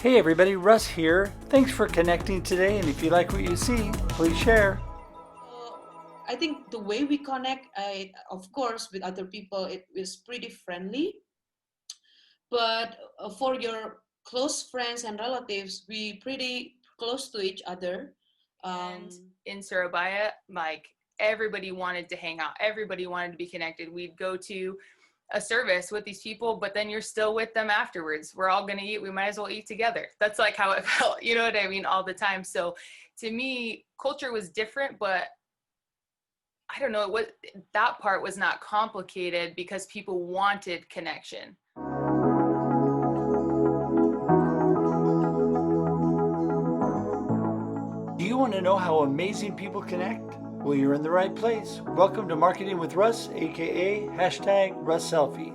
Hey everybody, Russ here. Thanks for connecting today, and if you like what you see, please share. I think the way we connect, of course, with other people, it is pretty friendly. But for your close friends and relatives, we pretty close to each other. And Um, in Surabaya, like everybody wanted to hang out, everybody wanted to be connected. We'd go to a service with these people, but then you're still with them afterwards. We're all going to eat. We might as well eat together. That's like how it felt, you know what I mean, all the time. So to me, culture was different, but I don't know, that part was not complicated because people wanted connection. Do you want to know how amazing people connect? Well, you're in the right place. Welcome to Marketing with Russ, aka #RussSelfie.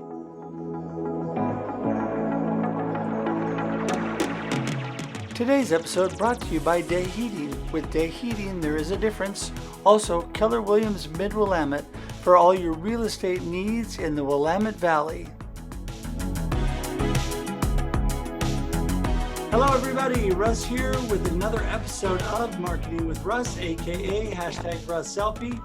Today's episode brought to you by Day Heating. With Day Heating, there is a difference. Also, Keller Williams Mid-Willamette for all your real estate needs in the Willamette Valley. Hello everybody, Russ here with another episode of Marketing with Russ, aka #RussSelfie.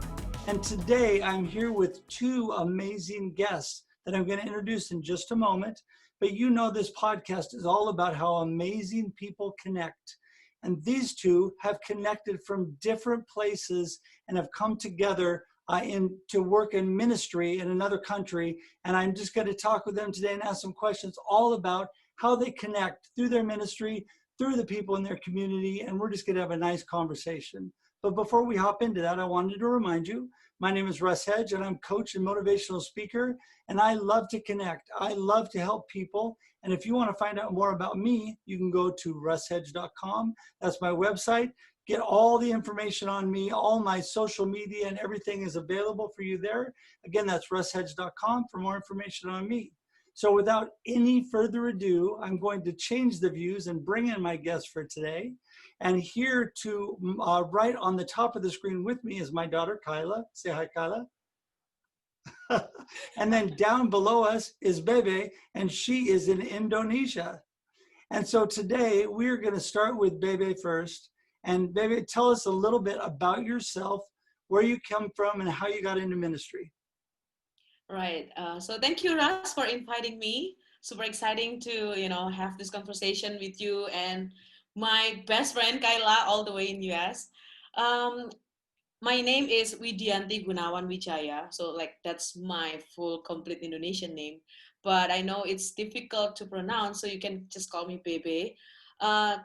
And today I'm here with two amazing guests that I'm going to introduce in just a moment. But you know this podcast is all about how amazing people connect. And these two have connected from different places and have come together to work in ministry in another country. And I'm just going to talk with them today and ask some questions all about how they connect through their ministry, through the people in their community, and we're just going to have a nice conversation. But before we hop into that, I wanted to remind you, my name is Russ Hedge, and I'm coach and motivational speaker, and I love to connect. I love to help people, and if you want to find out more about me, you can go to russhedge.com. That's my website. Get all the information on me, all my social media, and everything is available for you there. Again, that's russhedge.com for more information on me. So without any further ado, I'm going to change the views and bring in my guest for today. And here to right on the top of the screen with me is my daughter, Kyla. Say hi, Kyla. And then down below us is Bebe, and she is in Indonesia. And so today we're going to start with Bebe first. And Bebe, tell us a little bit about yourself, where you come from, and how you got into ministry. right. So thank you, Russ, for inviting me. Super exciting to have this conversation with you and my best friend Kyla, all the way in US. Um, My name is Widianti Gunawan Wijaya, so like that's my full complete Indonesian name. But I know it's difficult to pronounce, so you can just call me Bebe.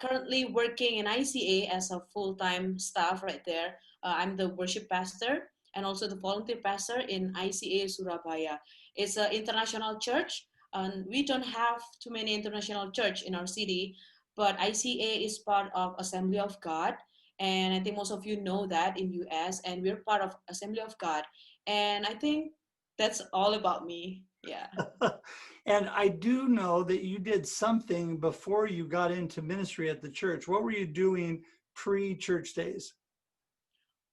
Currently working in ICA as a full-time staff right there. I'm the worship pastor and also the volunteer pastor in ICA Surabaya. It's an international church, and we don't have too many international church in our city, but ICA is part of Assembly of God, and I think most of you know that in US, and we're part of Assembly of God. And I think that's all about me. Yeah. And I do know that you did something before you got into ministry at the church. What were you doing pre-church days?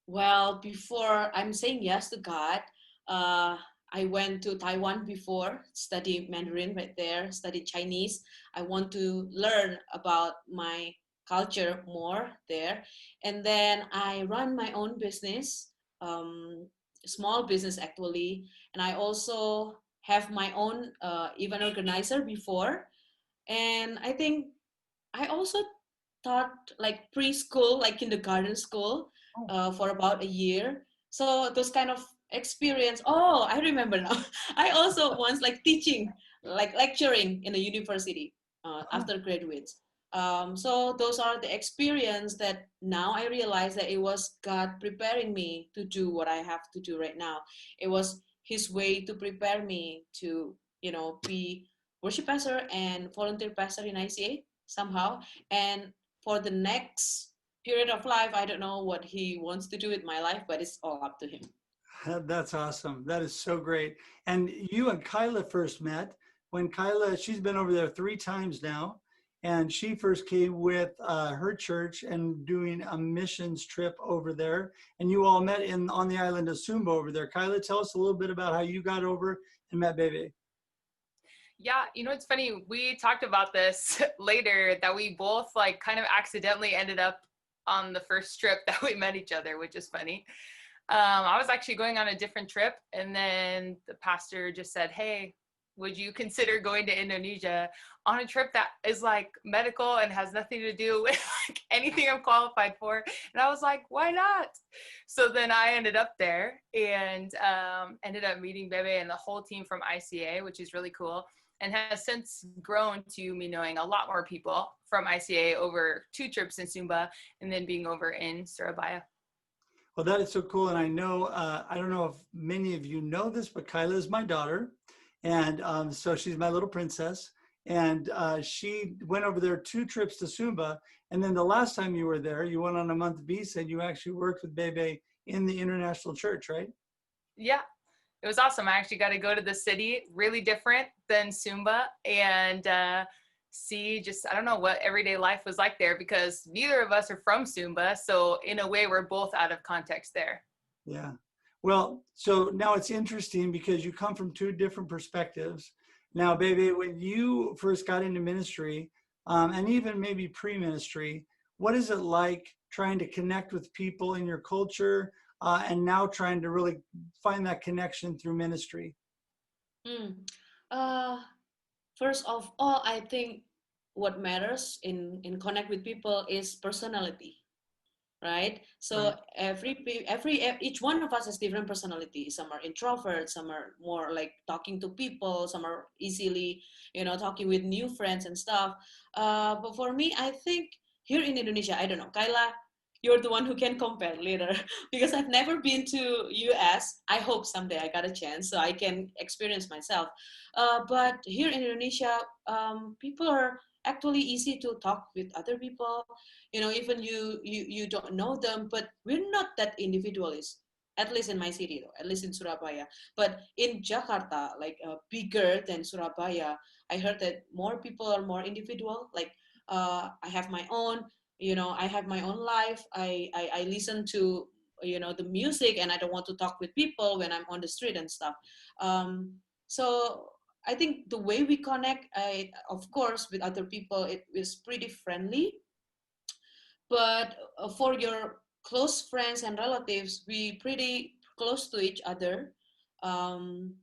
Well, before I'm saying yes to God, uh, I went to Taiwan before, study Mandarin right there, study Chinese. I want to learn about my culture more there. And then I run my own business, um, small business actually. And I also have my own event organizer before. And I think I also taught like preschool, like kindergarten school, Oh, for about a year. So those kind of experience. Oh, I remember now. I also once like teaching, like lecturing in a university oh, after graduates. So those are the experience that now I realize that it was God preparing me to do what I have to do right now. It was His way to prepare me to, be worship pastor and volunteer pastor in ICA somehow. And for the next period of life, I don't know what he wants to do with my life, but it's all up to him. that's awesome. That is so great. And you and Kyla first met when Kyla, she's been over there 3 times now. And she first came with her church and doing a missions trip over there. And you all met on the island of Sumba over there. Kyla, tell us a little bit about how you got over and met Bebe. Yeah, you know, it's funny. We talked about this later that we both like kind of accidentally ended up on the first trip that we met each other, which is funny. I was actually going on a different trip, and then the pastor just said, "Hey, would you consider going to Indonesia on a trip that is like medical and has nothing to do with like anything I'm qualified for?" And I was like, "Why not?" So then I ended up there and ended up meeting Bebe and the whole team from ICA, which is really cool, and has since grown to me knowing a lot more people from ICA over 2 trips in Sumba and then being over in Surabaya. Well, that is so cool. And I know, I don't know if many of you know this, but Kyla is my daughter. And so she's my little princess. And she went over there 2 trips to Sumba. And then the last time you were there, you went on a month visa and you actually worked with Bebe in the international church, right? Yeah, it was awesome. I actually got to go to the city, really different than Sumba, and see just, I don't know what everyday life was like there because neither of us are from Sumba. So in a way, we're both out of context there. Yeah. Well, so now it's interesting because you come from 2 different perspectives. Now, baby, when you first got into ministry, and even maybe pre-ministry, what is it like trying to connect with people in your culture, and now trying to really find that connection through ministry? Mm. Uh, First of all, I think what matters in connect with people is personality, right? So Right. each one of us has different personalities. Some are introverts, some are more like talking to people, some are easily, talking with new friends and stuff. But for me, I think here in Indonesia, I don't know, Kyla, you're the one who can compare later because I've never been to US. I hope someday I got a chance so I can experience myself. But here in Indonesia, people are actually easy to talk with other people. Even you don't know them, but we're not that individualist, at least in my city though, at least in Surabaya. But in Jakarta, like bigger than Surabaya, I heard that more people are more individual, like I have my own, I have my own life. I listen to the music, and I don't want to talk with people when I'm on the street and stuff. So I think the way we connect, of course, with other people, it is pretty friendly. But for your close friends and relatives, we pretty close to each other. Um,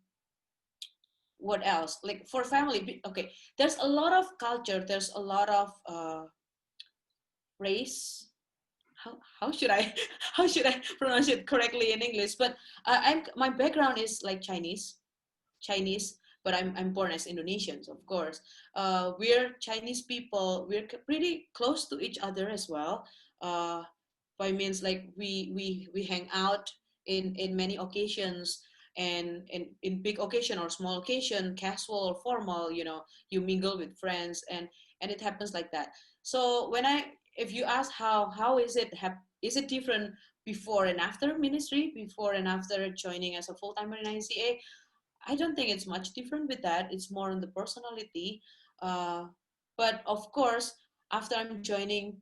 what else? Like for family, okay, there's a lot of culture. There's a lot of race. How should I how should I pronounce it correctly in English? But my background is like Chinese, but I'm born as Indonesians, of course. We're Chinese people. We're pretty close to each other as well. Uh, by means like we hang out in many occasions, and in big occasion or small occasion, casual or formal, you mingle with friends, and it happens like that. So if you ask how is it different before and after ministry, before and after joining as a full-timer in ICA, I don't think it's much different with that. It's more on the personality. Uh, but of course, after I'm joining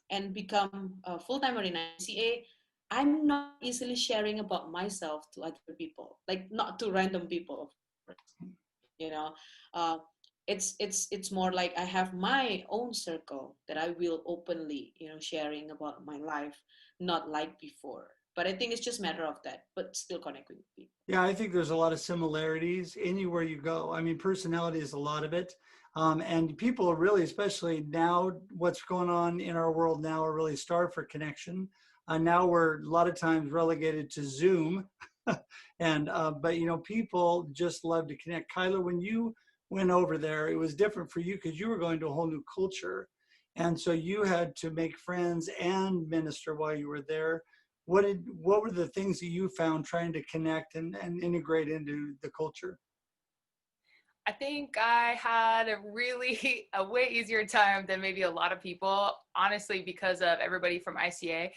and become a full-timer in ICA, I'm not easily sharing about myself to other people, like not to random people, of course. You know, uh, it's more like I have my own circle that I will openly, sharing about my life, not like before. But I think it's just a matter of that, but still connect with people. Yeah, I think there's a lot of similarities anywhere you go. I mean, personality is a lot of it. And people really, especially now, what's going on in our world now, are really starved for connection. Now we're a lot of times relegated to Zoom. And, but, people just love to connect. Kyla, when you went over there, it was different for you because you were going to a whole new culture. And so you had to make friends and minister while you were there. What were the things that you found trying to connect and integrate into the culture? I think I had a way easier time than maybe a lot of people, honestly, because of everybody from ICA.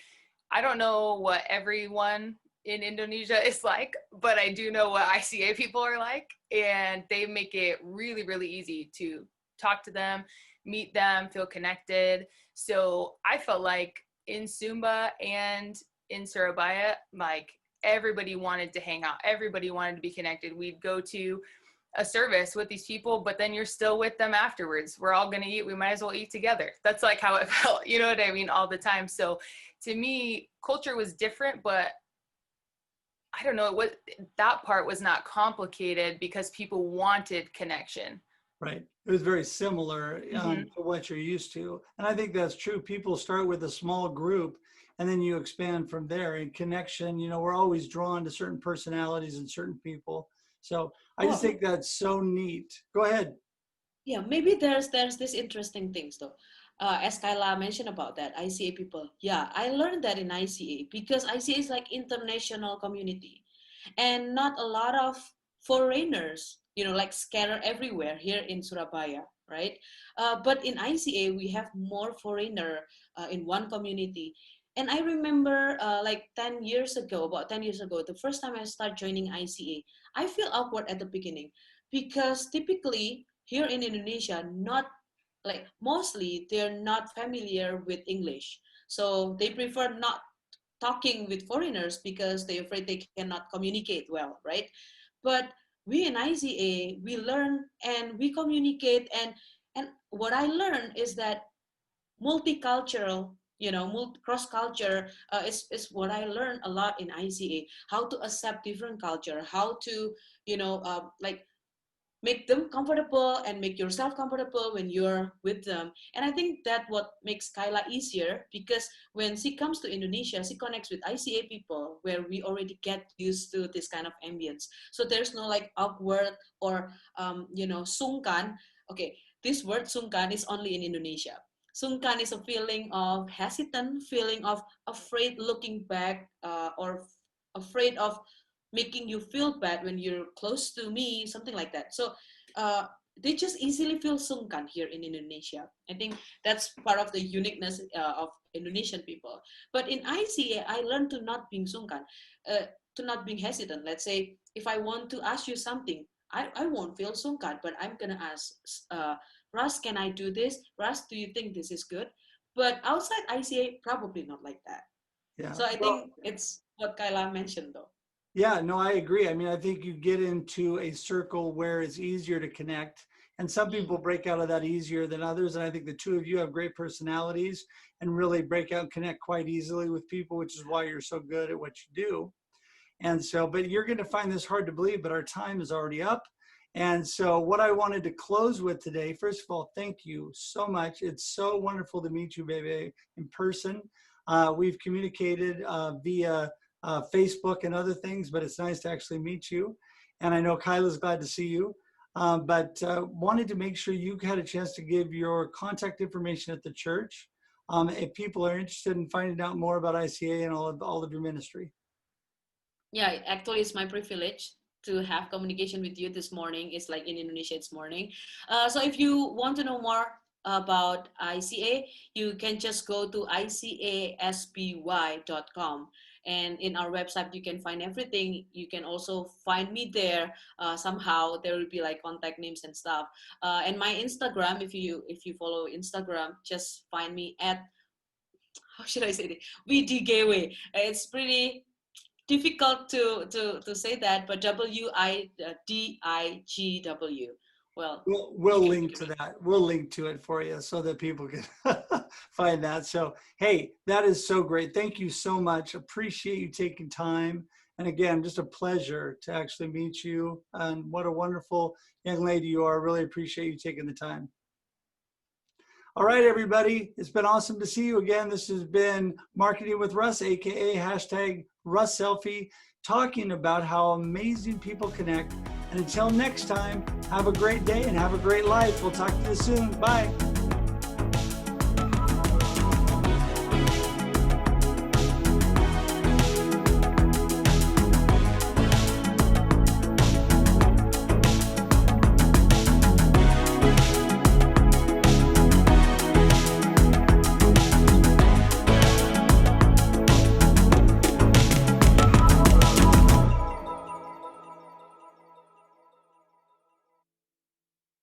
I don't know what everyone in Indonesia is like, but I do know what ICA people are like, and they make it really, really easy to talk to them, meet them, feel connected. So I felt like in Sumba and in Surabaya, like everybody wanted to hang out, everybody wanted to be connected. We'd go to a service with these people, but then you're still with them afterwards. We're all going to eat. We might as well eat together. That's like how it felt, you know what I mean? All the time. So to me, culture was different, but I don't know, that part was not complicated because people wanted connection. Right. It was very similar Mm-hmm. to what you're used to. And I think that's true. People start with a small group and then you expand from there. In connection, we're always drawn to certain personalities and certain people. So I just Well, think that's so neat. Go ahead. yeah, maybe there's this interesting things though. As Kyla mentioned about that ICA people, yeah, I learned that in ICA because ICA is like international community, and not a lot of foreigners, like scattered everywhere here in Surabaya, right? But in ICA we have more foreigner in one community. And I remember like 10 years ago, about 10 years ago, the first time I started joining ICA, I feel awkward at the beginning because typically here in Indonesia, not like mostly they're not familiar with English. So they prefer not talking with foreigners because they're afraid they cannot communicate well, right? But we in ICA, we learn and we communicate, and what I learned is that multicultural, cross culture is what I learned a lot in ICA. How to accept different culture, how to like make them comfortable and make yourself comfortable when you're with them. And I think that what makes Kyla easier because when she comes to Indonesia, she connects with ICA people where we already get used to this kind of ambience. So there's no like awkward or sungkan. Okay, this word sungkan is only in Indonesia. Sungkan is a feeling of hesitant, feeling of afraid looking back, or afraid of making you feel bad when you're close to me, something like that. So they just easily feel sungkan here in Indonesia. I think that's part of the uniqueness of Indonesian people. But in ICA, I learned to not being sungkan, to not being hesitant. Let's say if I want to ask you something, I won't feel sungkan, but I'm gonna ask, Russ, can I do this? Russ, do you think this is good? But outside ICA, probably not like that. Yeah. So I Well, think it's what Kyla mentioned though. yeah, no, I agree. I mean, I think you get into a circle where it's easier to connect, and some people break out of that easier than others. And I think the two of you have great personalities and really break out and connect quite easily with people, which is why you're so good at what you do. And so, but you're going to find this hard to believe, but our time is already up. And so what I wanted to close with today, first of all, thank you so much. It's so wonderful to meet you, Bebe, in person. We've communicated via Facebook and other things, but it's nice to actually meet you. And I know Kyla's glad to see you. But wanted to make sure you had a chance to give your contact information at the church if people are interested in finding out more about ICA and all of your ministry. Yeah, actually, it's my privilege to have communication with you this morning. It's like in Indonesia, it's morning. So if you want to know more about ICA, you can just go to icasby.com. And in our website, you can find everything. You can also find me there. Somehow there will be like contact names and stuff. And my Instagram, if you follow Instagram, just find me at, how should I say it? Widianti. It's pretty difficult to say that, but WIDIGW. Well, We'll link to that. We'll link to it for you so that people can find that. So, hey, that is so great. Thank you so much. Appreciate you taking time. And again, just a pleasure to actually meet you. And what a wonderful young lady you are. Really appreciate you taking the time. All right, everybody. It's been awesome to see you again. This has been Marketing with Russ, AKA #RussSelfie, talking about how amazing people connect. And until next time, have a great day and have a great life. We'll talk to you soon. Bye.